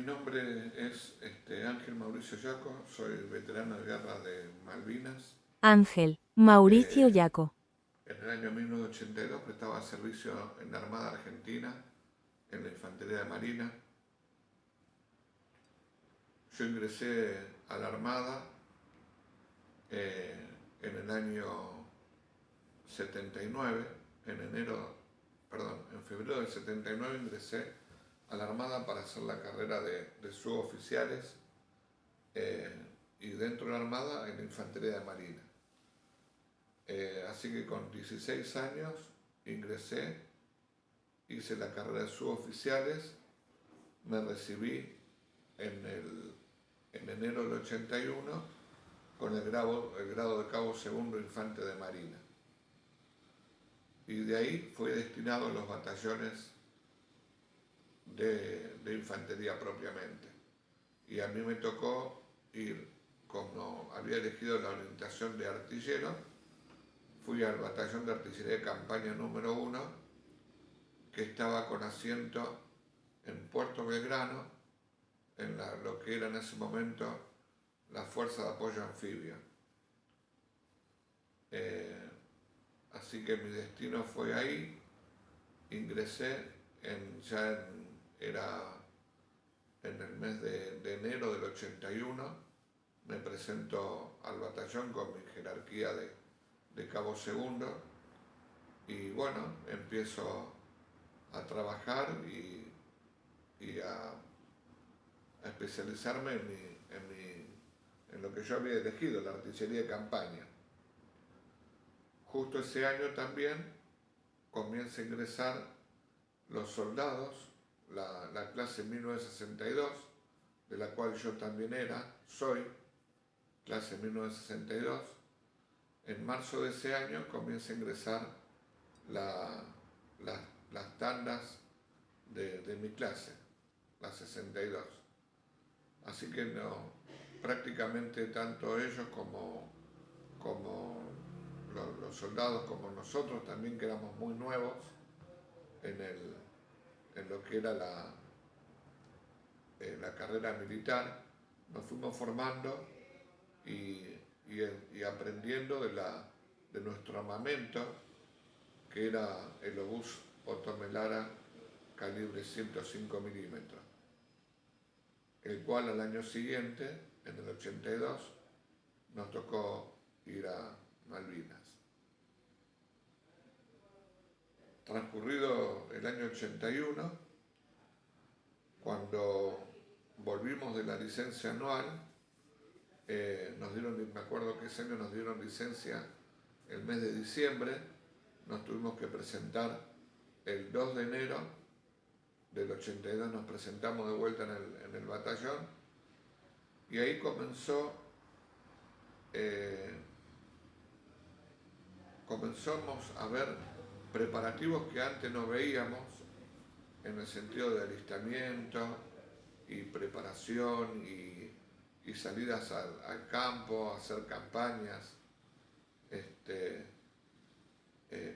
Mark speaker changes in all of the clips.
Speaker 1: mi nombre es Ángel Mauricio Yaco, soy veterano de guerra de Malvinas.
Speaker 2: Ángel Mauricio
Speaker 1: Eh,
Speaker 2: Yaco.
Speaker 1: en el año 1982 prestaba servicio en la Armada Argentina, en la Infantería de Marina. Yo ingresé a la Armada eh, en el año 79, en febrero del 79 ingresé a la Armada para hacer la carrera de suboficiales y dentro de la Armada en la Infantería de Marina. Así que con 16 años ingresé, hice la carrera de suboficiales, me recibí en enero del 81 con el grado de cabo segundo infante de Marina. Y de ahí fui destinado a los batallones de infantería propiamente. Y a mí me tocó ir, como había elegido la orientación de artillero, fui al batallón de artillería de campaña número 1, que estaba con asiento en Puerto Belgrano, en lo que era en ese momento la Fuerza de Apoyo Anfibio. Así que mi destino fue ahí, ingresé era en el mes de enero del 81, me presento al batallón con mi jerarquía de cabo segundo y bueno, empiezo a trabajar y a especializarme en lo que yo había elegido, la artillería de campaña. Justo ese año también comienza a ingresar los soldados, la clase 1962, de la cual yo también soy, clase 1962. En marzo de ese año comienza a ingresar las tandas de mi clase, la 62. Así que no, prácticamente tanto ellos como los soldados, como nosotros también, que éramos muy nuevos en lo que era la carrera militar, nos fuimos formando y aprendiendo de nuestro armamento, que era el obús Otto Melara calibre 105 milímetros, el cual al año siguiente, en el 82, nos tocó ir a Malvinas. Transcurrido el año 81, cuando volvimos de la licencia anual, me acuerdo que ese año nos dieron licencia el mes de diciembre, nos tuvimos que presentar el 2 de enero del 82, nos presentamos de vuelta en el batallón y ahí comenzamos a ver preparativos que antes no veíamos en el sentido de alistamiento y preparación y salidas al campo, hacer campañas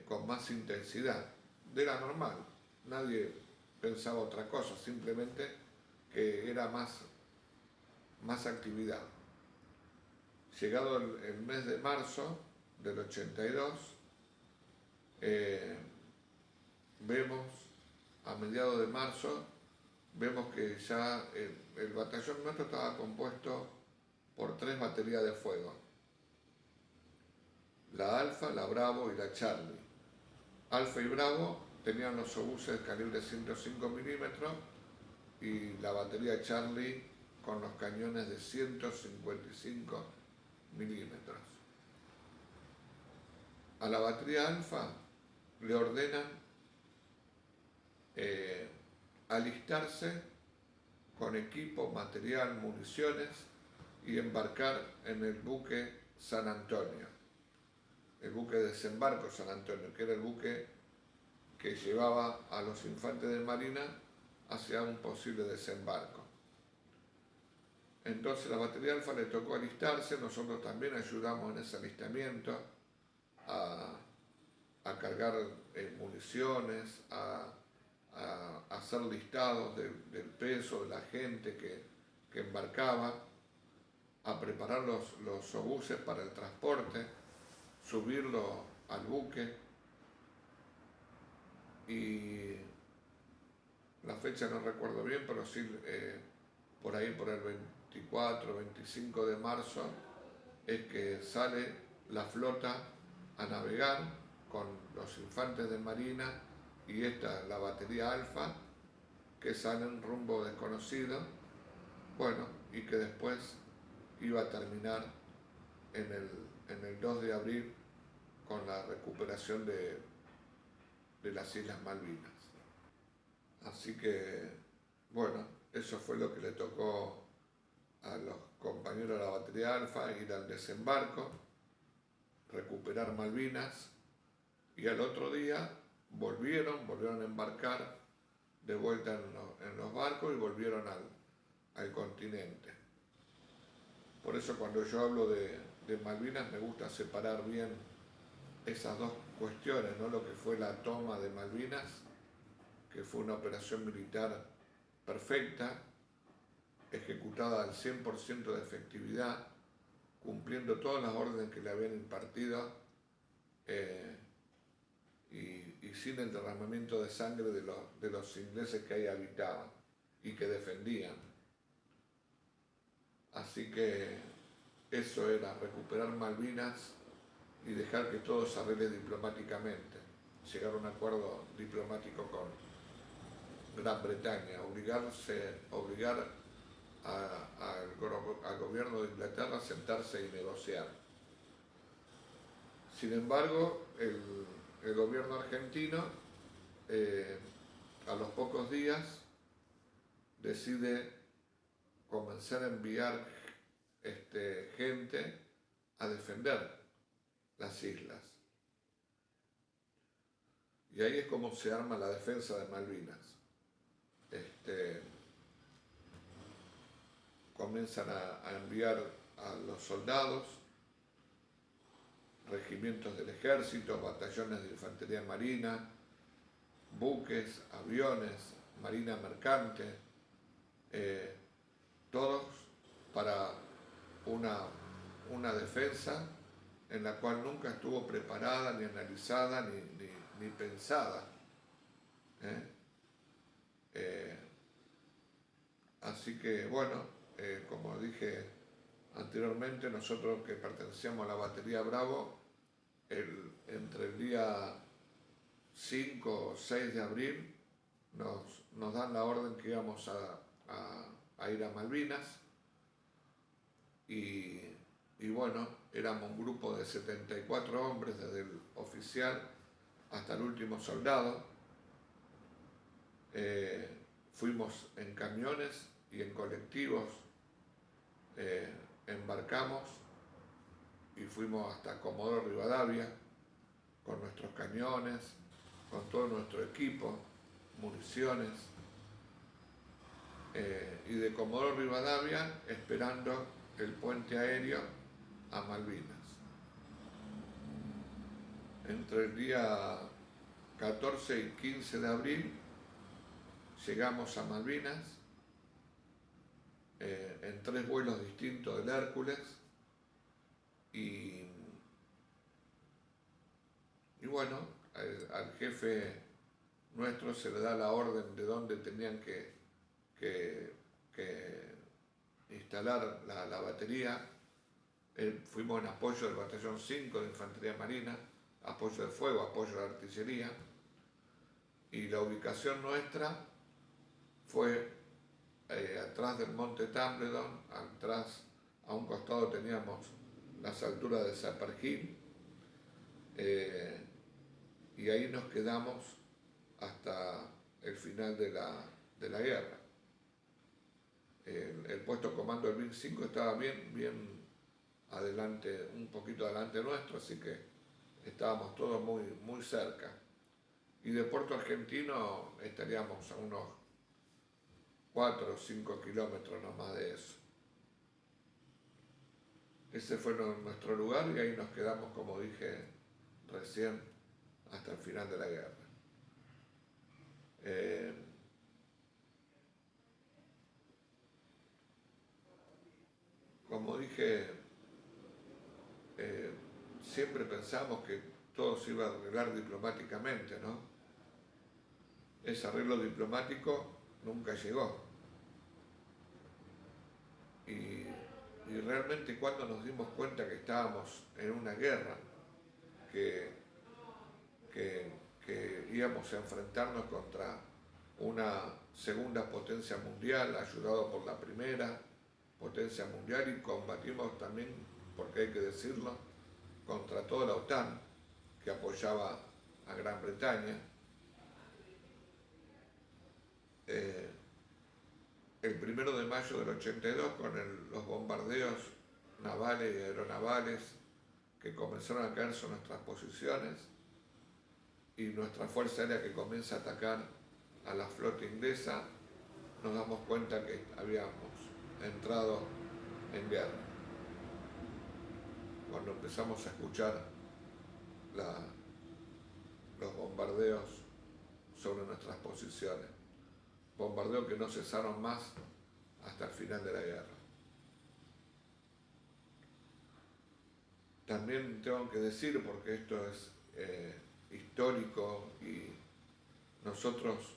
Speaker 1: con más intensidad de la normal. Nadie pensaba otra cosa, simplemente que era más actividad. Llegado el mes de marzo del 82, vemos, a mediados de marzo, vemos que ya el batallón nuestro estaba compuesto por 3 baterías de fuego: la Alfa, la Bravo y la Charlie. Alfa y Bravo tenían los obuses de calibre 105 milímetros y la batería Charlie con los cañones de 155 milímetros. A la batería Alfa le ordenan alistarse con equipo, material, municiones y embarcar en el buque San Antonio, el buque de desembarco San Antonio, que era el buque que llevaba a los infantes de Marina hacia un posible desembarco. Entonces la batería Alfa le tocó alistarse, nosotros también ayudamos en ese alistamiento a cargar municiones, a a hacer listados del peso de la gente que embarcaba, a preparar los obuses para el transporte, subirlo al buque, y la fecha no recuerdo bien, pero sí por ahí por el 24, 25 de marzo es que sale la flota a navegar con los infantes de marina y la batería Alfa, que salen rumbo desconocido, bueno, y que después iba a terminar en el 2 de abril con la recuperación de las Islas Malvinas. Así que, bueno, eso fue lo que le tocó a los compañeros de la batería Alfa, ir al desembarco, recuperar Malvinas, y al otro día volvieron a embarcar de vuelta en los barcos y volvieron al continente. Por eso cuando yo hablo de Malvinas me gusta separar bien esas dos cuestiones, ¿no? Lo que fue la toma de Malvinas, que fue una operación militar perfecta, ejecutada al 100% de efectividad, cumpliendo todas las órdenes que le habían impartido, y sin el derramamiento de sangre de los ingleses que ahí habitaban y que defendían. Así que eso era recuperar Malvinas y dejar que todo se arregle diplomáticamente, llegar a un acuerdo diplomático con Gran Bretaña, obligar al gobierno de Inglaterra a sentarse y negociar. Sin embargo, el gobierno argentino, a los pocos días, decide comenzar a enviar gente a defender las islas. Y ahí es como se arma la defensa de Malvinas. Comienzan a enviar a los soldados, regimientos del ejército, batallones de infantería marina, buques, aviones, marina mercante, todos para una defensa en la cual nunca estuvo preparada, ni analizada, ni pensada. Así que bueno, como dije anteriormente, nosotros que pertenecíamos a la batería Bravo, entre el día 5 o 6 de abril nos dan la orden que íbamos a ir a Malvinas, y bueno, éramos un grupo de 74 hombres, desde el oficial hasta el último soldado. Fuimos en camiones y en colectivos, embarcamos y fuimos hasta Comodoro Rivadavia con nuestros cañones, con todo nuestro equipo, municiones, y de Comodoro Rivadavia esperando el puente aéreo a Malvinas. Entre el día 14 y 15 de abril llegamos a Malvinas en 3 vuelos distintos del Hércules, y bueno, al jefe nuestro se le da la orden de dónde tenían que instalar la batería. Fuimos en apoyo del batallón 5 de Infantería Marina, apoyo de fuego, apoyo de artillería, y la ubicación nuestra fue atrás del monte Tumbledon. Atrás, a un costado, teníamos las alturas de Zaperjil, y ahí nos quedamos hasta el final de la guerra. El puesto comando del BIN 5 estaba bien adelante, un poquito adelante nuestro, así que estábamos todos muy cerca. Y de Puerto Argentino estaríamos a unos 4 o 5 kilómetros, no más de eso. Ese fue nuestro lugar, y ahí nos quedamos, como dije recién, hasta el final de la guerra. Eh, como dije, siempre pensamos que todo se iba a arreglar diplomáticamente, ¿no? Ese arreglo diplomático nunca llegó. Y realmente cuando nos dimos cuenta que estábamos en una guerra, que, que íbamos a enfrentarnos contra una segunda potencia mundial, ayudado por la primera potencia mundial, y combatimos también, porque hay que decirlo, contra toda la OTAN, que apoyaba a Gran Bretaña. El 1 de mayo del 82, con los bombardeos navales y aeronavales que comenzaron a caer sobre nuestras posiciones, y nuestra Fuerza Aérea que comienza a atacar a la flota inglesa, nos damos cuenta que habíamos entrado en guerra. Cuando empezamos a escuchar los bombardeos sobre nuestras posiciones, bombardeos que no cesaron más hasta el final de la guerra. También tengo que decir, porque esto es histórico, y nosotros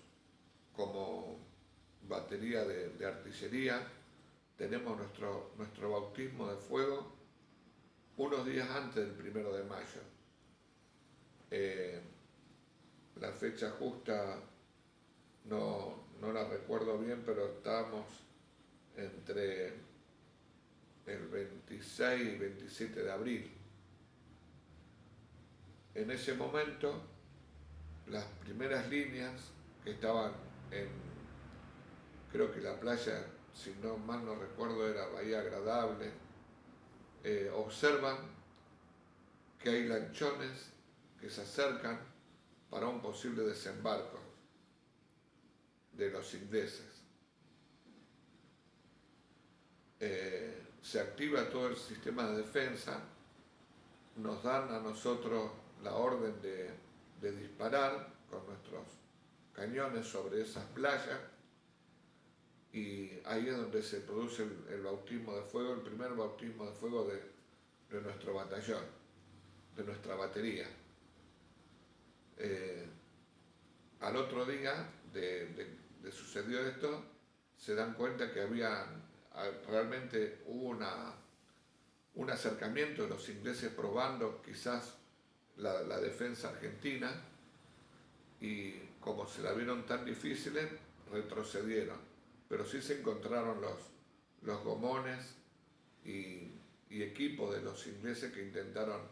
Speaker 1: como batería de artillería tenemos nuestro bautismo de fuego unos días antes del 1 de mayo. La fecha justa no la recuerdo bien, pero estábamos entre el 26 y 27 de abril. En ese momento, las primeras líneas que estaban creo que la playa, si no mal no recuerdo, era Bahía Agradable, observan que hay lanchones que se acercan para un posible desembarco de los ingleses. Se activa todo el sistema de defensa, nos dan a nosotros la orden de disparar con nuestros cañones sobre esas playas, y ahí es donde se produce el bautismo de fuego, el primer bautismo de fuego de nuestro batallón, de nuestra batería. Al otro día de sucedió esto, se dan cuenta que realmente hubo un acercamiento de los ingleses probando quizás la defensa argentina, y como se la vieron tan difíciles, retrocedieron. Pero sí se encontraron los gomones y equipos de los ingleses que intentaron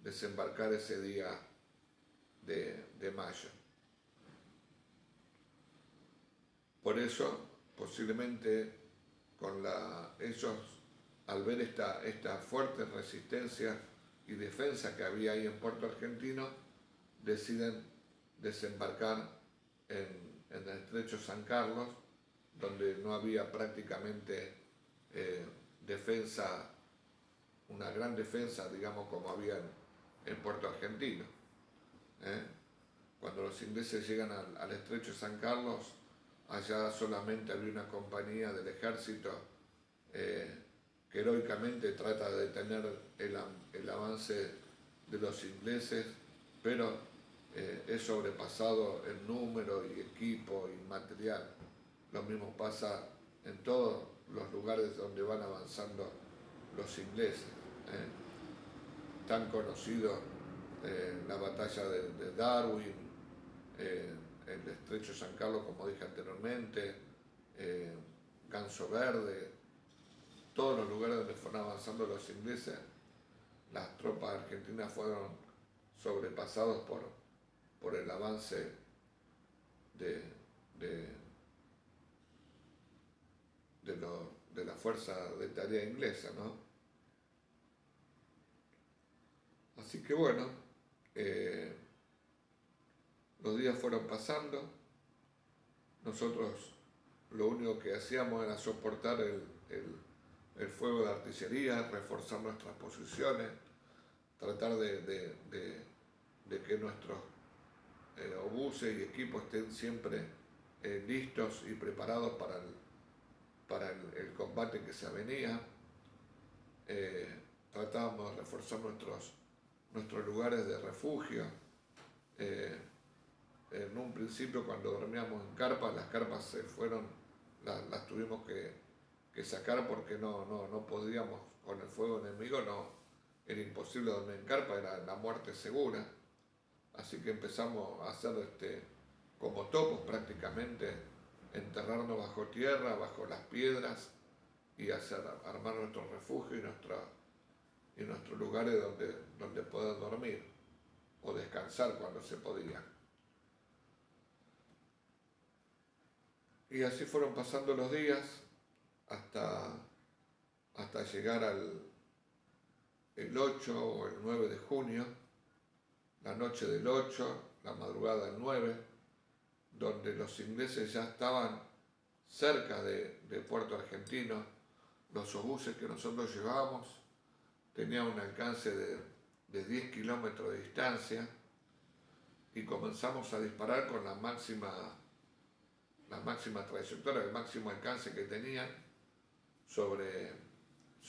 Speaker 1: desembarcar ese día de mayo. Por eso, posiblemente, ellos, al ver esta fuerte resistencia y defensa que había ahí en Puerto Argentino, deciden desembarcar en el Estrecho San Carlos, donde no había prácticamente defensa, una gran defensa, digamos, como había en Puerto Argentino. Cuando los ingleses llegan al Estrecho San Carlos, allá solamente había una compañía del ejército que heroicamente trata de detener el avance de los ingleses, pero es sobrepasado en número y equipo y material. Lo mismo pasa en todos los lugares donde van avanzando los ingleses. Tan conocido la batalla de Darwin, el Estrecho San Carlos, como dije anteriormente, Ganso Verde, todos los lugares donde fueron avanzando los ingleses, las tropas argentinas fueron sobrepasados por el avance de la fuerza de tarea inglesa, ¿no? Así que bueno, los días fueron pasando, nosotros lo único que hacíamos era soportar el fuego de artillería, reforzar nuestras posiciones, tratar de que nuestros obuses y equipos estén siempre listos y preparados para el combate que se venía. Tratábamos de reforzar nuestros lugares de refugio. En un principio, cuando dormíamos en carpas, las carpas se fueron, las tuvimos que sacar porque no podíamos, con el fuego enemigo era imposible dormir en carpa, era la muerte segura. Así que empezamos a hacer como topos prácticamente, enterrarnos bajo tierra, bajo las piedras y armar nuestro refugio y nuestros lugares donde poder dormir o descansar cuando se podía. Y así fueron pasando los días hasta llegar el 8 o el 9 de junio, la noche del 8, la madrugada del 9, donde los ingleses ya estaban cerca de Puerto Argentino. Los obuses que nosotros llevábamos tenían un alcance de 10 kilómetros de distancia y comenzamos a disparar con la máxima trayectoria, el máximo alcance que tenían sobre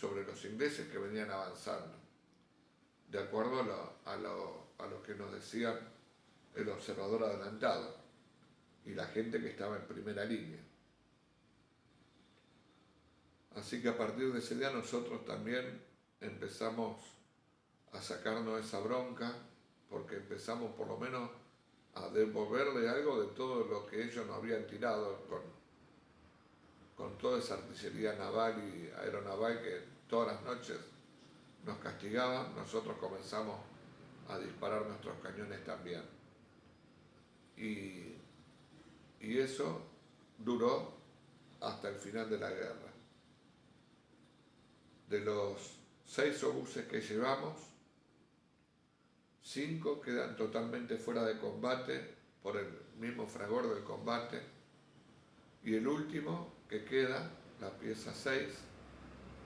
Speaker 1: los ingleses que venían avanzando, de acuerdo a lo que nos decía el observador adelantado y la gente que estaba en primera línea. Así que a partir de ese día nosotros también empezamos a sacarnos esa bronca, porque empezamos por lo menos a devolverle algo de todo lo que ellos nos habían tirado con toda esa artillería naval y aeronaval que todas las noches nos castigaban. Nosotros comenzamos a disparar nuestros cañones también. Y eso duró hasta el final de la guerra. De los 6 obuses que llevamos, 5 quedan totalmente fuera de combate por el mismo fragor del combate, y el último que queda, la pieza 6,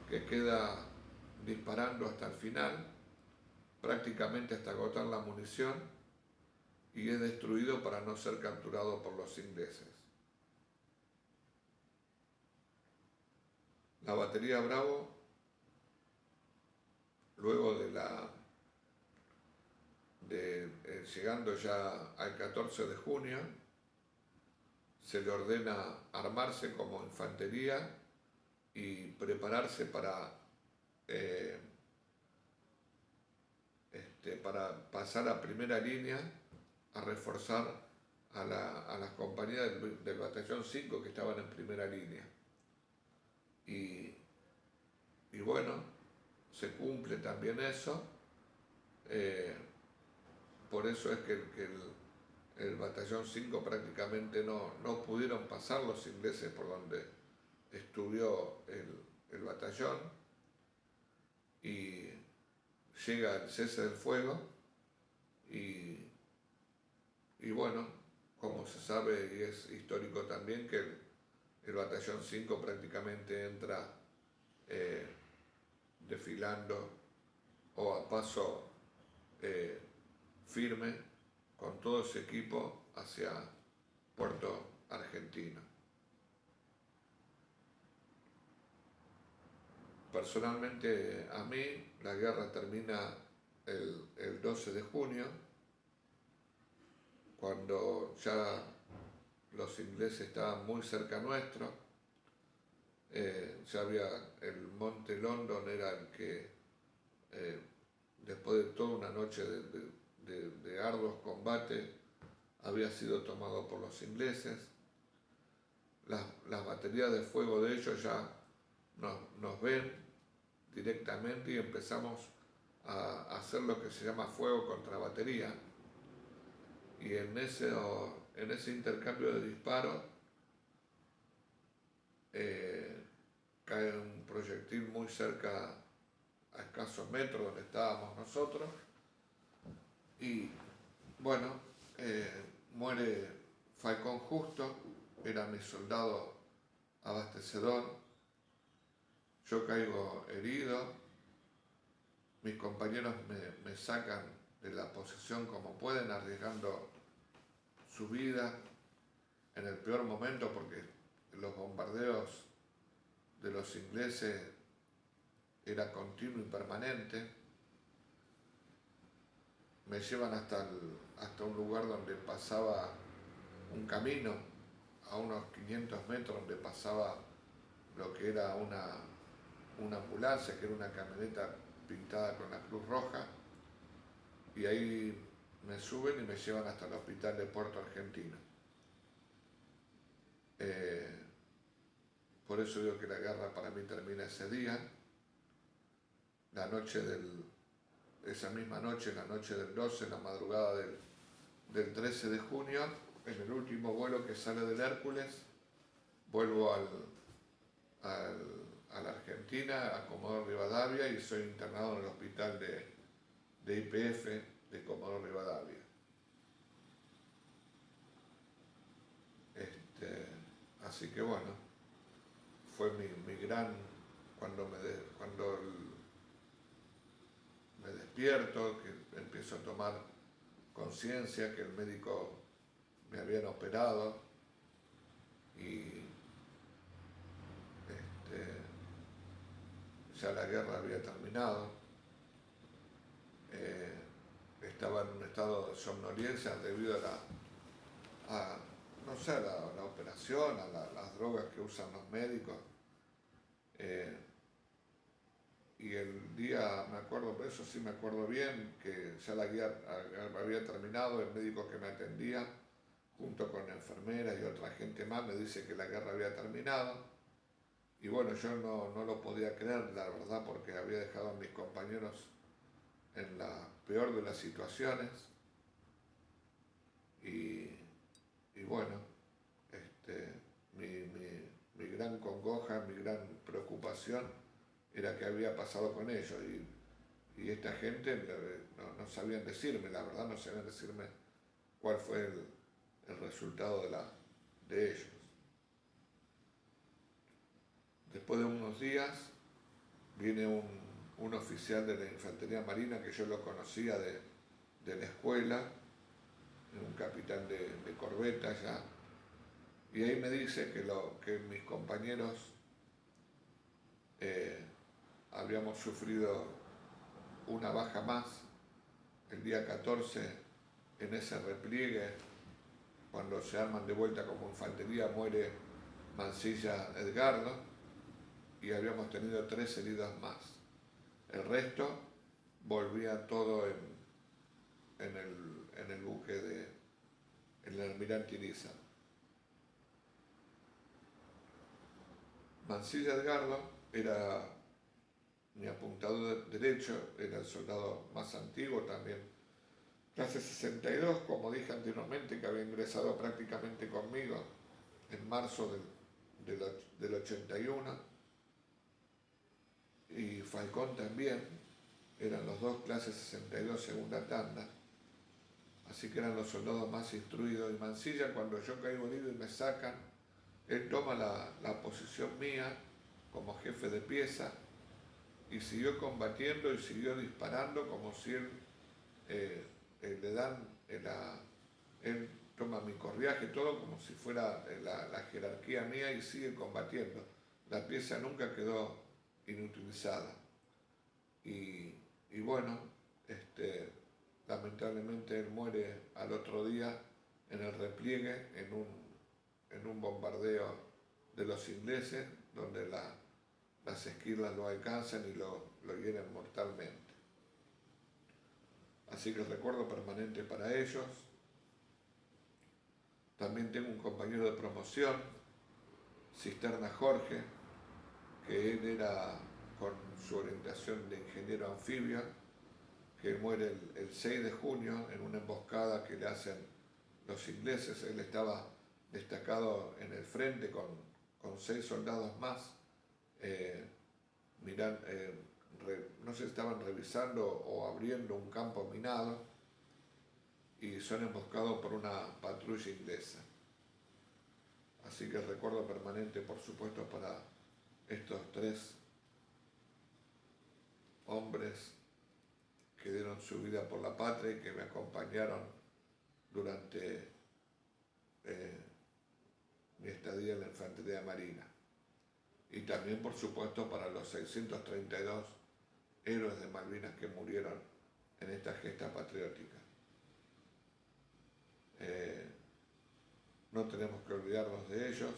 Speaker 1: que queda disparando hasta el final, prácticamente hasta agotar la munición, y es destruido para no ser capturado por los ingleses. La batería Bravo, luego llegando ya al 14 de junio, se le ordena armarse como infantería y prepararse para pasar a primera línea a reforzar a las compañías del batallón 5 que estaban en primera línea. Y bueno, se cumple también eso. Por eso es que el batallón 5 prácticamente no pudieron pasar los ingleses por donde estuvo el batallón, y llega el cese del fuego y bueno, como se sabe y es histórico también, que el batallón 5 prácticamente entra desfilando o a paso firme con todo ese equipo hacia Puerto Argentino. Personalmente, a mí la guerra termina el 12 de junio, cuando ya los ingleses estaban muy cerca nuestro. Ya había el Monte London, era el que después de toda una noche de arduos combates había sido tomado por los ingleses. Las baterías de fuego de ellos ya nos ven directamente y empezamos a hacer lo que se llama fuego contra batería. Y en ese intercambio de disparos cae un proyectil muy cerca, a escasos metros donde estábamos nosotros, y bueno, muere Falcón Justo, era mi soldado abastecedor. Yo caigo herido, mis compañeros me sacan de la posición como pueden, arriesgando su vida, en el peor momento, porque los bombardeos de los ingleses era continuo y permanente. Me llevan hasta un lugar donde pasaba un camino, a unos 500 metros, donde pasaba lo que era una ambulancia, que era una camioneta pintada con la Cruz Roja, y ahí me suben y me llevan hasta el hospital de Puerto Argentino. Por eso digo que la guerra para mí termina ese día. Esa misma noche, la noche del 12, la madrugada del 13 de junio, en el último vuelo que sale del Hércules, vuelvo a la Argentina, a Comodoro Rivadavia, y soy internado en el hospital de IPF de Comodoro Rivadavia. Así que bueno, fue mi gran, cuando me despierto, que empiezo a tomar conciencia que el médico me habían operado y ya la guerra había terminado. Estaba en un estado de somnolencia debido a la operación, a las drogas que usan los médicos. Y el día, me acuerdo, por eso sí me acuerdo bien, que ya la guerra había terminado, el médico que me atendía, junto con enfermeras y otra gente más, me dice que la guerra había terminado. Y bueno, yo no lo podía creer, la verdad, porque había dejado a mis compañeros en la peor de las situaciones. Y bueno, mi gran congoja, mi gran preocupación era qué había pasado con ellos. Y esta gente no sabían decirme, la verdad, no sabían decirme cuál fue el resultado de ellos. Después de unos días viene un oficial de la Infantería Marina que yo lo conocía de la escuela, un capitán de corbeta ya, y ahí me dice que mis compañeros habíamos sufrido una baja más el día 14 en ese repliegue. Cuando se arman de vuelta como infantería muere Mansilla Edgardo y habíamos tenido 3 heridos más. El resto volvía todo en el buque en el Almirante Iriza. Mansilla Edgardo era mi apuntador derecho, era el soldado más antiguo también, clase 62, como dije anteriormente, que había ingresado prácticamente conmigo en marzo del 81, y Falcón también, eran los dos clases 62 segunda tanda, así que eran los soldados más instruidos. Y Mansilla, cuando yo caigo herido y me sacan, él toma la posición mía como jefe de pieza y siguió combatiendo y siguió disparando como si él le dan, él toma mi correaje, todo como si fuera la jerarquía mía, y sigue combatiendo. La pieza nunca quedó inutilizada. Y bueno, lamentablemente él muere al otro día en el repliegue, en un bombardeo de los ingleses, donde las esquirlas lo alcanzan y lo hieren mortalmente. Así que el recuerdo permanente para ellos. También tengo un compañero de promoción, Cisterna Jorge, que él era con su orientación de ingeniero anfibio, que muere el 6 de junio en una emboscada que le hacen los ingleses. Él estaba destacado en el frente con 6 soldados más. No sé si estaban revisando o abriendo un campo minado y son emboscados por una patrulla inglesa. Así que el recuerdo permanente, por supuesto, para estos 3 hombres que dieron su vida por la patria y que me acompañaron durante mi estadía en la Infantería Marina. Y también, por supuesto, para los 632 héroes de Malvinas que murieron en esta gesta patriótica. No tenemos que olvidarnos de ellos.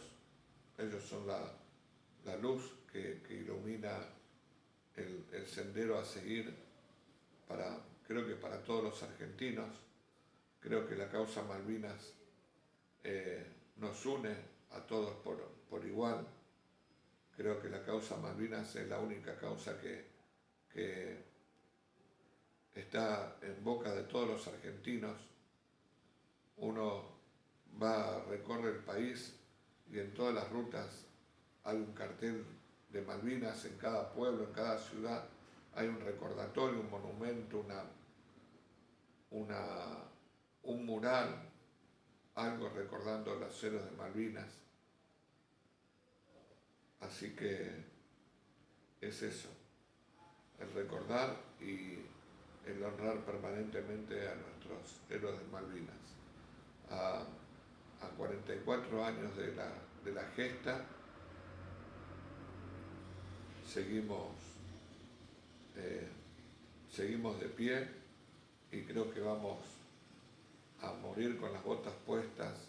Speaker 1: Ellos son la luz que ilumina el sendero a seguir creo que para todos los argentinos. Creo que la causa Malvinas nos une a todos por igual. Creo que la causa Malvinas es la única causa que está en boca de todos los argentinos. Uno recorre el país y en todas las rutas hay un cartel de Malvinas, en cada pueblo, en cada ciudad hay un recordatorio, un monumento, un mural, algo recordando los héroes de Malvinas. Así que es eso, el recordar y el honrar permanentemente a nuestros héroes de Malvinas. A 44 años de la gesta, seguimos de pie y creo que vamos a morir con las botas puestas,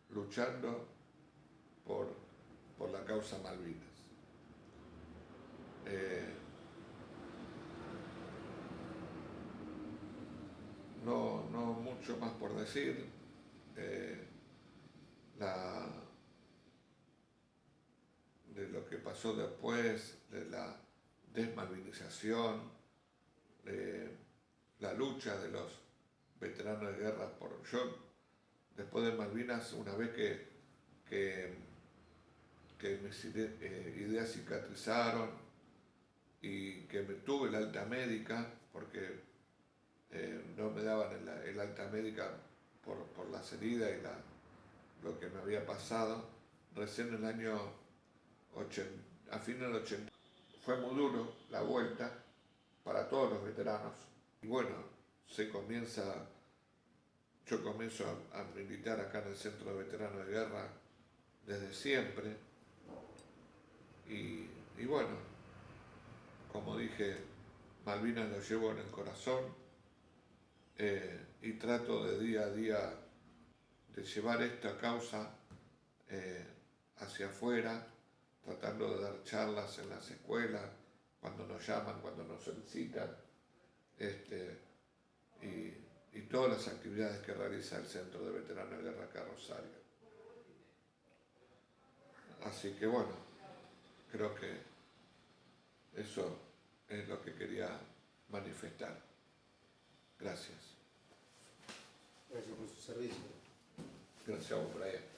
Speaker 1: luchando por la causa Malvinas. No mucho más por decir. De lo que pasó después, de la desmalvinización, de la lucha de los veteranos de guerra después de Malvinas, una vez que mis ideas cicatrizaron y que tuve el alta médica, porque no me daban el alta médica por las heridas y lo que me había pasado, recién en el año 80, a fines del 80, fue muy duro la vuelta para todos los veteranos. Y bueno, yo comienzo a militar acá en el Centro de Veteranos de Guerra desde siempre. Y bueno, como dije, Malvinas lo llevo en el corazón, y trato de día a día de llevar esta causa hacia afuera, tratando de dar charlas en las escuelas, cuando nos llaman, cuando nos solicitan, y todas las actividades que realiza el Centro de Veteranos de Guerra acá en Rosario. Así que bueno, creo que eso es lo que quería manifestar. Gracias.
Speaker 3: Gracias por su servicio.
Speaker 1: Gracias a vos, Brian.